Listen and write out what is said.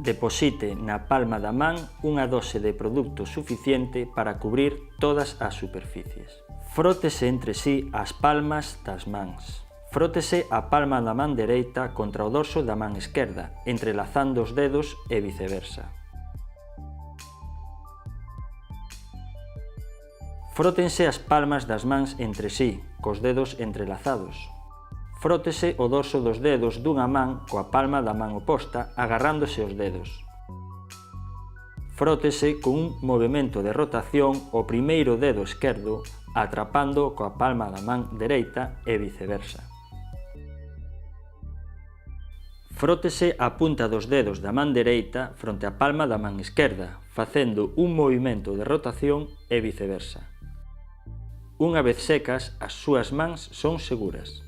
Deposite na palma da man unha dose de produto suficiente para cubrir todas as superficies. Frótese entre sí as palmas das mans. Frótese a palma da man dereita contra o dorso da man esquerda, entrelazando os dedos e viceversa. Frótense as palmas das mans entre sí, cos dedos entrelazados. Frótese o dorso dos dedos dunha man coa palma da man oposta, agarrándose os dedos. Frótese con un movimento de rotación o primeiro dedo esquerdo, atrapando coa palma da man dereita e viceversa. Frótese a punta dos dedos da man dereita fronte á palma da man esquerda, facendo un movimento de rotación e viceversa. Unha vez secas, as súas mans son seguras.